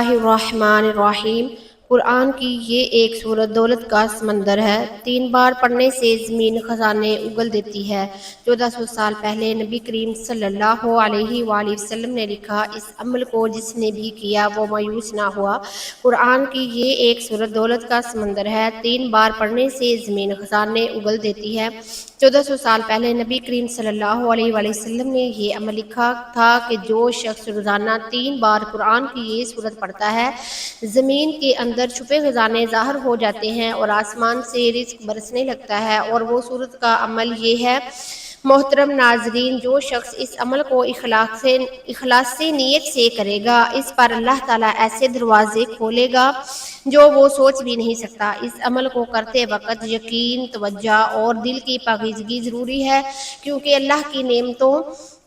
اللہ الرحمن الرحیم۔ قرآن کی یہ ایک سورت دولت کا سمندر ہے۔ 3 بار پڑھنے سے زمین خزانے اگل دیتی ہے۔ 1400 سال پہلے نبی کریم صلی اللہ علیہ وآلہ وسلم نے لکھا، اس عمل کو جس نے بھی کیا وہ مایوس نہ ہوا۔ قرآن کی یہ ایک سورت دولت کا سمندر ہے۔ 3 بار پڑھنے سے زمین خزانے اگل دیتی ہے۔ 1400 سال پہلے نبی کریم صلی اللہ علیہ وآلہ وسلم نے یہ عمل لکھا تھا کہ جو شخص روزانہ 3 بار قرآن کی یہ سورت پڑھتا ہے، زمین کے اندر چھپے خزانے ظاہر ہو جاتے ہیں اور آسمان سے رزق برسنے لگتا ہے۔ اور وہ سورت کا عمل یہ ہے۔ محترم ناظرین، جو شخص اس عمل کو اخلاص سے نیت سے کرے گا، اس پر اللہ تعالیٰ ایسے دروازے کھولے گا جو وہ سوچ بھی نہیں سکتا۔ اس عمل کو کرتے وقت یقین، توجہ اور دل کی پاکیزگی ضروری ہے، کیونکہ اللہ کی نعمتوں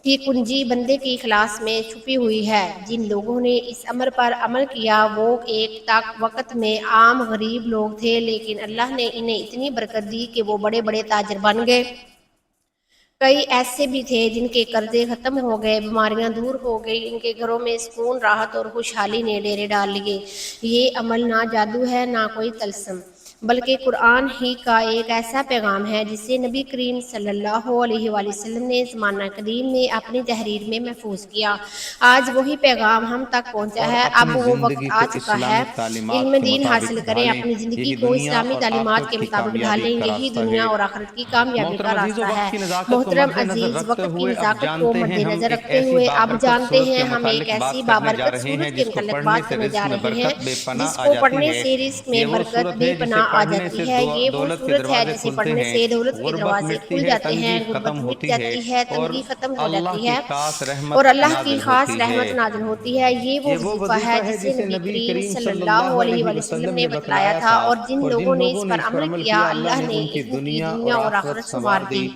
کی کنجی بندے کے اخلاص میں چھپی ہوئی ہے۔ جن لوگوں نے اس امر پر عمل کیا وہ ایک وقت میں عام غریب لوگ تھے، لیکن اللہ نے انہیں اتنی برکت دی کہ وہ بڑے بڑے تاجر بن گئے۔ کئی ایسے بھی تھے جن کے قرضے ختم ہو گئے، بیماریاں دور ہو گئی، ان کے گھروں میں سکون، راحت اور خوشحالی نے ڈیرے ڈال لیے۔ یہ عمل نہ جادو ہے، نہ کوئی طلسم، بلکہ قرآن ہی کا ایک ایسا پیغام ہے جسے نبی کریم صلی اللہ علیہ وآلہ وسلم نے زمانہ قدیم میں اپنی تحریر میں محفوظ کیا۔ آج وہی پیغام ہم تک پہنچا اور ہے۔ اب اپنی وہ وقت زندگی آ کو چکا ہے، اسلامی تعلیمات علم کے دین مطابق حاصل کریں، ڈھالیں۔ اپنی زندگی یہی کو دنیا اسلامی اور تعلیمات آخرت کے کی مطابق کامیابی ڈھالیں، کا یہی راستہ دنیا ہے۔ اور آخرت کی کامیابی کا محترم عزیزو، راستہ ہے۔ وقت کی نزاکت کو محترم مد نظر عزیز، رکھتے وقت کی ہوئے اب نزاکت کو جانتے ہیں مد ہم نظر ایک رکھتے ایسی ہوئے اب بابرکت جانتے صورت ہیں کے ہم ایک متعلق ایسی بات کرنے جا بابرکت رہے ہیں صورت کے جس کو متعلق پڑھنے بات سے کرنے رزق جا میں رہے ہیں، برکت بے پناہ جس آ کو جاتی پڑھنے ہے۔ سے رزق میں یہ وہ برکت صورت بے ہے جسے پناہ آ پڑھنے سے جاتی ہے۔ یہ وہ دولت کے صورت ہے دروازے جسے کھلتے پڑھنے ہیں، سے دولت کے غربت دروازے کھل مٹتی ہے، جاتے ہیں، تنگی غربت ختم مٹ ہوتی ہے، جاتی ہے، اور تنگی ختم ہو اللہ جاتی کی ہے خاص اور رحمت اللہ کی نازل خاص ہوتی ہے۔ رحمت نازل ہوتی ہے۔ یہ وہ یہ وہ وظیفہ ہے وظیفہ ہے جسے جسے نبی نبی کریم کریم صلی صلی اللہ اللہ علیہ علیہ وآلہ وسلم وسلم نے نے بتلایا بتلایا تھا، تھا، اور جن اور لوگوں جن نے اس لوگوں نے پر اس پر عمل عمل کیا کیا اللہ اللہ نے نے ان کی ان کی دنیا اور آخرت سنوار سنوار دی۔ دی۔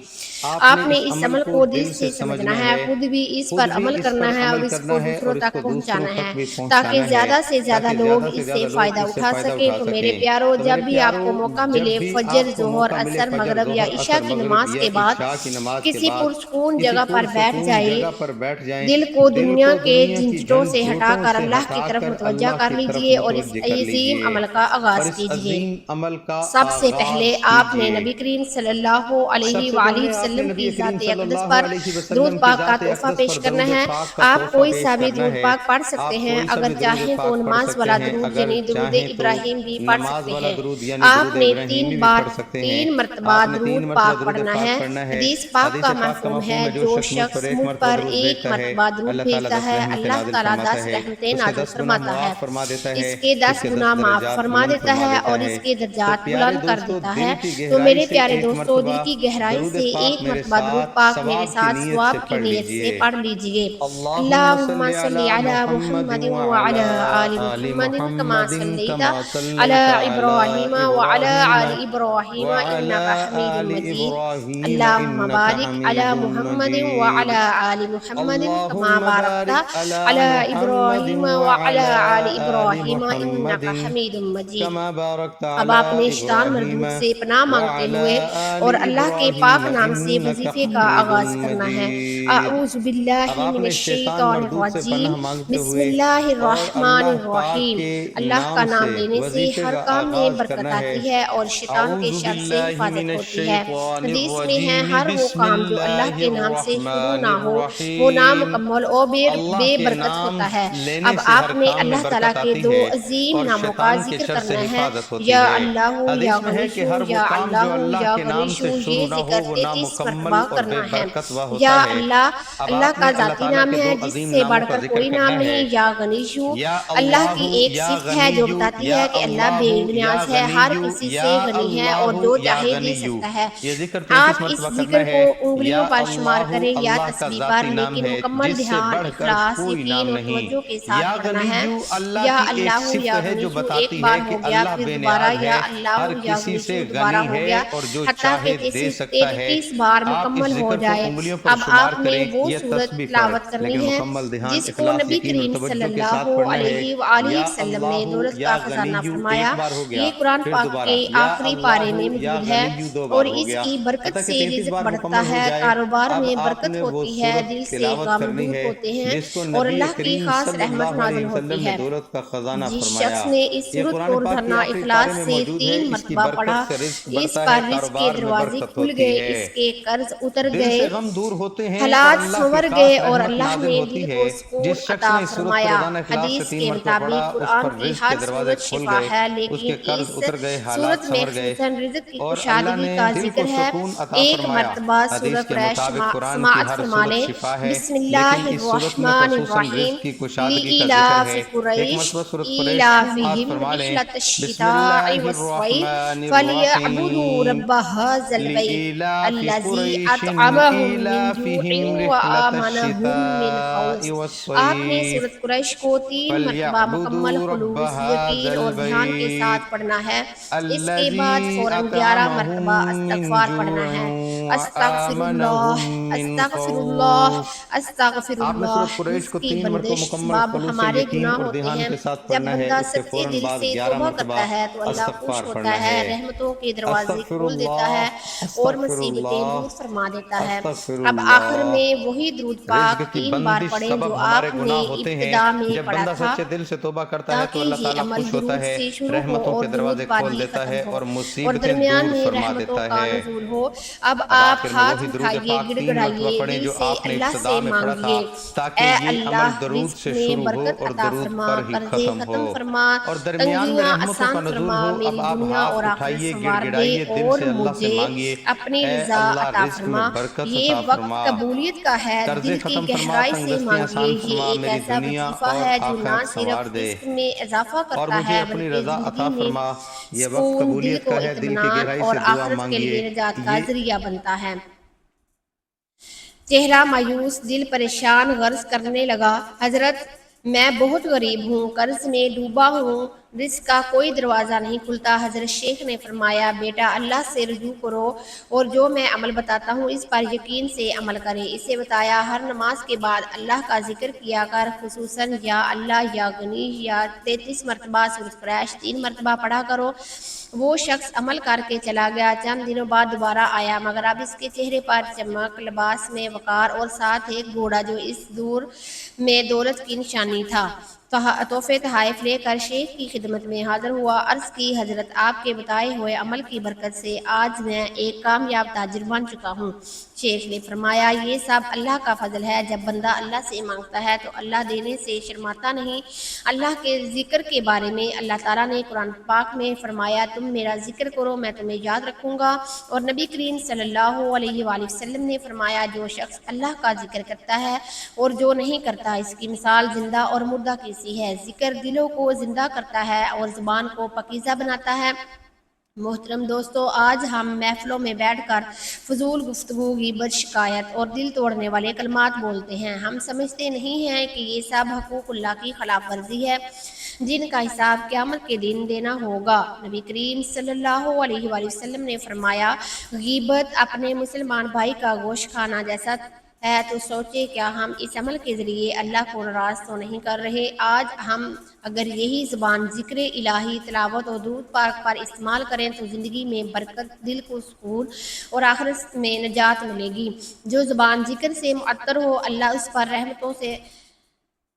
آپ نے آپ نے اس اس عمل عمل کو کو دل دل سے سے سمجھنا سمجھنا ہے، ہے، خود بھی اس خود پر بھی عمل اس کرنا پر ہے اور عمل اس کو کرنا ہے دوسروں اور اس تک کو دوسروں پہنچانا ہے، تک بھی تاکہ پہنچانا ہے، زیادہ سے زیادہ تاکہ لوگ زیادہ سے اس سے زیادہ لوگ فائدہ اس سے اٹھا فائدہ سکیں۔ اٹھا تو میرے سکیں۔ پیارو، تو جب میرے بھی آپ پیارو، کو موقع جب ملے، بھی فجر، آپ کو ظہر، موقع ملے، عصر، فجر، مغرب یا ظہر، عشاء عصر، کی مغرب نماز یا کے بعد عشاء کی نماز کے کسی بعد پرسکون کسی جگہ پر بیٹھ پرسکون جائیں، جگہ پر بیٹھ جائیں، دل کو دل دنیا کو کے دنیا کی جھنجھٹوں سے ہٹا جھنجھوٹوں کر سے اللہ کی ہٹا طرف کر متوجہ اللہ کر کی طرف لیجئے اور اس متوجہ کر عظیم لیجئے، عمل کا اور آغاز اس کیجئے۔ عظیم عمل کا سب سے پہلے آغاز آپ نے کیجئے۔ نبی کریم صلی اللہ سب علیہ سے وآلہ پہلے آپ نے وسلم کی نبی کریم ذات صلی اقدس اللہ پر علیہ درود وسلم کی پاک کا ذات تحفہ اقدس پیش پر کرنا درود ہے۔ پاک کا آپ تحفہ کوئی پیش سا بھی کرنا درود ہے۔ پاک پڑھ سکتے آپ ہیں، کوئی سا اگر بھی درود چاہیں تو پاک پڑھ نماز سکتے والا ہیں، درود اگر یعنی درود چاہیں تو ابراہیم بھی پڑھ نماز سکتے والا ہیں۔ درود یعنی درود آپ نے ابراہیمی بھی پڑھ سکتے ہیں۔ 3 مرتبہ آپ نے درود 3 مرتبہ پاک درود پڑھنا ہے۔ پاک پڑھنا ہے۔ حدیث پاک حدیث کا پاک کا مفہوم ہے، مفہوم ہے، جو جو شخص مجھ پر شخص ایک مجھ مرتبہ پر درود ایک بھیجتا ہے، مرتبہ درود اللہ تعالیٰ بھیجتا 10 ہے، رحمتیں اللہ نازل تعالیٰ فرماتا 10 ہے، رحمتیں اسے نازل 10 گنا فرماتا ہے، معاف فرما دیتا اس ہے، کے 10 اس کے گنا 10 معاف درجات فرما بلند دیتا فرما ہے دیتا اور ہے۔ اس کے تو درجات پیارے بلند کر دوستو، دیتا دل ہے۔ کی تو گہرائی میرے سے پیارے ایک دوستو، دل مرتبہ کی گہرائی درود سے پاک ایک میرے مرتبہ درود ساتھ پاک میرے ثواب کی ساتھ نیت سے ثواب کی پڑھ نیت سے لیجئے۔ پڑھ لیجئے۔ اللہم اللہم صلی صلی علی علی محمد محمد وعلی وعلی آل آل محمد کما محمد صلیت کما علی صلیت علی ابراہیم وعلی ابراہیم آل ابراہیم وعلی انک حمید آل مجید۔ ابراہیم اللہم انک بارک علی حمید محمد مجید۔ وعلی آل محمد کما اللہم بارکت بارک علی علی محمد ابراہیم وعلی وعلی آل آل ابراہیم محمد انک حمید مجید۔ کما بارکت اب علی آپ نے شیطان ابراہیم مردود سے پناہ مانگتے وعلی ہوئے آل اور اللہ کے ابراہیم پاک نام سے انک وظیفے کا حمید آغاز کرنا ہے۔ مجید۔ اعوذ اب باللہ آپ من نے شیطان الشیطان مردود سے الرجیم، پناہ مانگتے بسم ہوئے اللہ اور الرحمن اللہ پاک الرحیم۔ کے اللہ کا نام نام سے لینے سے وظیفے ہر کا کام میں آغاز برکت کرنا ہے۔ آتی ہے اور شیطان کے اعوذ شر سے باللہ من حفاظت ہوتی ہے۔ الشیطان حدیث میں ہے، الرجیم، ہر وہ بسم کام جو اللہ اللہ کے نام سے شروع الرحمن نہ ہو وہ الرحیم۔ نامکمل اور اللہ بے کے برکت نام ہوتا ہے۔ لینے اب سے ہر آپ نے کام میں اللہ تعالیٰ برکت کے آتی 2 ہے عظیم اور ناموں کا شیطان کے ذکر شر سے کرنا ہے، حفاظت ہوتی یا ہے۔ اللہ یا حدیث میں ہے کہ غنیشو، ہر وہ یا کام جو اللہ اللہ یا کے نام سے غنیشو، شروع یہ نہ ہو ذکر وہ 33 نامکمل مرتبہ اور بے کرنا ہے۔ برکت یا ہوتا ہے۔ اللہ، اب اللہ آپ کا نے اللہ ذاتی تعالیٰ نام کے ہے 2 جس عظیم سے ناموں بڑھ کا کر ذکر کوئی نام کرنا ہے، نہیں، یا غنیشو۔ یا اللہ اللہ، کی ایک یا صفت ہے جو غنی، بتاتی یا ہے کہ اللہ بے اللہ، یا نیاز ہے، ہر غنی، کسی یا سے غنی ہے اور اللہ، جو یا چاہے دے غنی۔ سکتا ہے۔ یہ ذکر آپ 33 اس مرتبہ ذکر کرنا کو ہے۔ انگلیوں یا پر شمار اللہ، کریں یا اللہ کا تسبیح پر، ذاتی نام لیکن ہے مکمل جس سے دھیان، بڑھ کر اخلاص، کوئی یقین نام اور نہیں۔ توجہ کے ساتھ یا کرنا ہے۔ غنیجو، اللہ یا کی ایک اللہ صفت یا ہے جو غنیشو ایک بتاتی بار ہے کہ ہو گیا، اللہ پھر بے دوبارہ نیاز یا ہے، اللہ ہر یا کسی سے غنیشو دوبارہ غنی ہو ہے گیا، اور جو حتیٰ کہ چاہے دے سکتا ہے۔ 33 بار آپ اس مکمل ہو ذکر کو جائے۔ انگلیوں پر اب شمار آپ میں کریں وہ یہ صورت تسبیح تلاوت پر، کرنی لیکن ہے مکمل دھیان، جس کو اخلاص، نبی یقین اور کریم صلی توجہ کے اللہ ساتھ پڑھنا ہے۔ علیہ وآلہ یا وسلم نے اللہ دولت کا یا خزانہ غنیو فرمایا۔ ایک بار ہو گیا، یہ قرآن پھر پاک دوبارہ کے یا آخری پارے اللہ میں یا موجود ہے غنیو دو اور بار ہو اس گیا، کی برکت حتیٰ کہ سے 33 رزق بار بڑھتا مکمل ہو ہے، جائے۔ کاروبار اب میں آپ برکت نے وہ ہوتی ہے، صورت دل سے تلاوت غم کرنی دور ہے ہوتے ہیں جس کو اور نبی اللہ کی کریم خاص صلی رحمت اللہ نازل علیہ ہوتی وسلم نے ہے۔ دولت کا خزانہ جس شخص فرمایا۔ نے اس یہ صورت کو قرآن پاک کی روزانہ آخری پارے اخلاص میں سے موجود ہے، 3 اس کی مرتبہ پڑھا، برکت سے رزق اس بڑھتا ہے، پر رزق کے کاروبار میں دروازے برکت کھل ہوتی گئے، ہے، اس کے قرض اتر دل گئے، سے غم دور ہوتے ہیں اور حالات اللہ کی سنور خاص گئے اور رحمت اللہ نازل نے دل ہوتی ہے۔ کو سکون جس شخص عطا نے اس صورت کو فرمایا۔ روزانہ اخلاص سے حدیث 3 کے مرتبہ پڑھا، مطابق اس قرآن پر کی رزق کے ہر دروازے صورت کھل شفا گئے، ہے، اس لیکن کے قرض اس اتر گئے، حالات صورت میں سنور گئے خصوصاً رزق کی اور اللہ کشادگی نے کا دل کو ذکر ہے۔ سکون عطا ایک فرمایا۔ مرتبہ حدیث سورہ کے قریش مطابق قرآن کی سماعت ہر فرما صورت لیں۔ شفا ہے، بسم لیکن اللہ اس صورت میں الرحمن خصوصاً الرحیم، رزق کی کشادگی کا ذکر لإلاف ہے۔ ایک قریش مرتبہ سورت قریش آج إِلَافِهِمْ فرما لیں، رحلة بسم الشتاء اللہ والصيف الرحمن فليعبدوا الرحیم، رب هذا البيت لإلاف الذي قریش أطعمهم من جوع إیلافهم رحلة وآمنهم من خوف۔ الشتاء آپ نے والصيف سورۃ قریش کو 3 مرتبہ مکمل فلیعبدوا رب خلوص، هذا یقین اور دھیان کے البیت ساتھ پڑھنا ہے۔ اس کے بعد الذي فوراً 11 أطعمهم مرتبہ من استغفار پڑھنا جوع ہے۔ استغفر اللہ، وآمنهم من استغفر اللہ، خوف۔ استغفر آپ نے سورۃ اللہ۔ قریش اس کو کی 3 مرتبہ بندش، مکمل باب خلوص سے ہمارے یقین گناہ اور ہوتے دھیان ہیں۔ کے ساتھ جب پڑھنا ہے، بندہ اس کے سچے فوراً دل بعد سے 11 توبہ مرتبہ کرتا ہے تو اللہ خوش استغفار ہوتا پڑھنا ہے، ہے۔ رحمتوں کے دروازے استغفر کھول دیتا ہے اللہ، اور استغفر مصیبتیں اللہ، دور فرما دیتا ہے۔ استغفر اب آخر اللہ۔ میں وہی درود پاک رزق کی 3 بار بندش پڑھیں جو سبب ہمارے آپ نے گناہ ہوتے ہیں۔ ابتدا میں جب پڑھا بندہ تھا، سچے دل سے توبہ کرتا ہے تاکہ تو اللہ یہ تعالیٰ عمل خوش ہوتا درود ہے، سے شروع ہو رحمتوں اور کے درود دروازے کھول پاکی دیتا ختم ہے ہو اور اور مصیبتیں درمیان دور میں فرما رحمتوں دیتا کا ہے۔ نزول ہو۔ اب اب آپ آخر میں ہاتھ وہی درود اٹھائیے، پاک گڑ 3 مرتبہ گڑائیے، پڑھیں دل جو سے آپ نے اللہ ابتدا سے میں پڑھا تھا، مانگیے، تاکہ اے یہ عمل اللہ درود رزق سے میں شروع ہو برکت اور عطا درود فرما، پر ہی قرضے ختم ہو ختم فرما، اور درمیان میں تنگیاں رحمتوں کا آسان نزول فرما، ہو۔ اب میری آپ دنیا ہاتھ اور آخرت اٹھائیے، گڑ سنوار دے گڑائیے، دل اور سے اللہ سے مجھے مانگیے، اپنی اے رضا اللہ عطا رزق میں فرما۔ برکت یہ عطا وقت فرما، قبولیت کا ہے، قرضے دل کی ختم فرما، گہرائی تنگ سے دستیاں مانگیے۔ آسان یہ فرما، ایک میری ایسا دنیا وظیفہ اور ہے جو نہ آخرت صرف سنوار دے رزق میں اضافہ اور کرتا مجھے ہے اپنی بلکہ رضا عطا زندگی میں فرما۔ یہ وقت سکون، دل قبولیت کو کا ہے، دل کی اطمینان گہرائی اور سے دعا آخرت کے مانگیے۔ لیے نجات کا یہ ذریعہ بنتا ہے۔ چہرہ مایوس، دل پریشان، غرض کرنے لگا، حضرت میں بہت غریب ہوں، قرض میں ڈوبا ہوں، رزق کا کوئی دروازہ نہیں کھلتا۔ حضرت شیخ نے فرمایا، بیٹا اللہ سے رجوع کرو اور جو میں عمل بتاتا ہوں اس پر یقین سے عمل کرے۔ اسے بتایا، ہر نماز کے بعد اللہ کا ذکر کیا کر، خصوصاً یا اللہ یا غنی یا 33 مرتبہ سورۃ قریش 3 مرتبہ پڑھا کرو۔ وہ شخص عمل کر کے چلا گیا، چند دنوں بعد دوبارہ آیا، مگر اب اس کے چہرے پر چمک، لباس میں وقار اور ساتھ ایک گھوڑا جو اس دور میں دولت کی نشانی تھا۔ تحفے تحائف لے کر شیخ کی خدمت میں حاضر ہوا، عرض کی، حضرت آپ کے بتائے ہوئے عمل کی برکت سے آج میں ایک کامیاب تاجر بن چکا ہوں۔ شیخ نے فرمایا، یہ سب اللہ کا فضل ہے، جب بندہ اللہ سے مانگتا ہے تو اللہ دینے سے شرماتا نہیں۔ اللہ کے ذکر کے بارے میں اللہ تعالیٰ نے قرآن پاک میں فرمایا، تم میرا ذکر کرو میں تمہیں یاد رکھوں گا، اور نبی کریم صلی اللہ علیہ وآلہ وسلم نے فرمایا، جو شخص اللہ کا ذکر کرتا ہے اور جو نہیں کرتا اس کی مثال زندہ اور مردہ کی سی ہے۔ ذکر دلوں کو زندہ کرتا ہے اور زبان کو پاکیزہ بناتا ہے۔ محترم دوستو، آج ہم محفلوں میں بیٹھ کر فضول گفتگو، غیبت، شکایت اور دل توڑنے والے کلمات بولتے ہیں۔ ہم سمجھتے نہیں ہیں کہ یہ سب حقوق اللہ کی خلاف ورزی ہے جن کا حساب قیامت کے دن دینا ہوگا۔ نبی کریم صلی اللہ علیہ وآلہ وسلم نے فرمایا، غیبت اپنے مسلمان بھائی کا گوشت کھانا جیسا ہے، تو سوچے کیا ہم اس عمل کے ذریعے اللہ کو ناراض تو نہیں کر رہے؟ آج ہم اگر یہی زبان ذکر الہی، تلاوت اور درود پاک پر استعمال کریں تو زندگی میں برکت، دل کو سکون اور آخرت میں نجات ملے گی۔ جو زبان ذکر سے معطر ہو، اللہ اس پر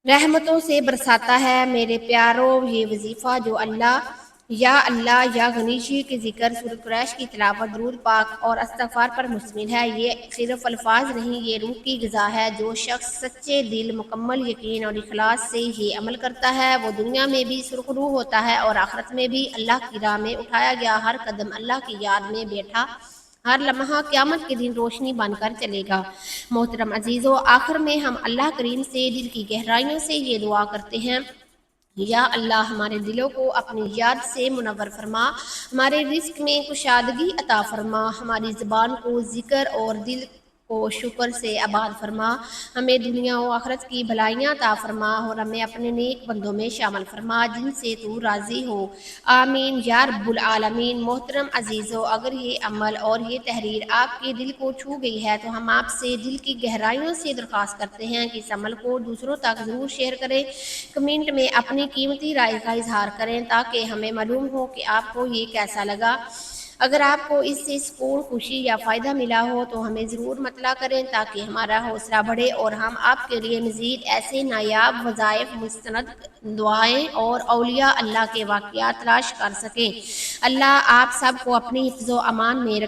رحمتوں سے برساتا ہے۔ میرے پیارو، یہ وظیفہ جو اللہ یا غنی جی کے ذکر، سورۃ قریش کی تلاوت، درود پاک اور استغفار پر مشتمل ہے، یہ صرف الفاظ نہیں، یہ روح کی غذا ہے۔ جو شخص سچے دل، مکمل یقین اور اخلاص سے یہ عمل کرتا ہے، وہ دنیا میں بھی سرخرو ہوتا ہے اور آخرت میں بھی۔ اللہ کی راہ میں اٹھایا گیا ہر قدم اللہ کی یاد میں بیٹھا ہر لمحہ قیامت کے دن روشنی بن کر چلے گا۔ محترم عزیزو، آخر میں ہم اللہ کریم سے دل کی گہرائیوں سے یہ دعا کرتے ہیں، یا اللہ ہمارے دلوں کو اپنی یاد سے منور فرما، ہمارے رزق میں کشادگی عطا فرما، ہماری زبان کو ذکر اور دل کو شکر سے آباد فرما، ہمیں دنیا و آخرت کی بھلائیاں عطا فرما اور ہمیں اپنے نیک بندوں میں شامل فرما جن سے تو راضی ہو، آمین یا رب العالمین۔ محترم عزیزو، اگر یہ عمل اور یہ تحریر آپ کے دل کو چھو گئی ہے تو ہم آپ سے دل کی گہرائیوں سے درخواست کرتے ہیں کہ اس عمل کو دوسروں تک ضرور شیئر کریں، کمنٹ میں اپنی قیمتی رائے کا اظہار کریں تاکہ ہمیں معلوم ہو کہ آپ کو یہ کیسا لگا۔ اگر آپ کو اس سے سکون، خوشی یا فائدہ ملا ہو تو ہمیں ضرور مطلع کریں تاکہ ہمارا حوصلہ بڑھے اور ہم آپ کے لیے مزید ایسے نایاب وظائف، مستند دعائیں اور اولیاء اللہ کے واقعات تلاش کر سکیں۔ اللہ آپ سب کو اپنی حفظ و امان میں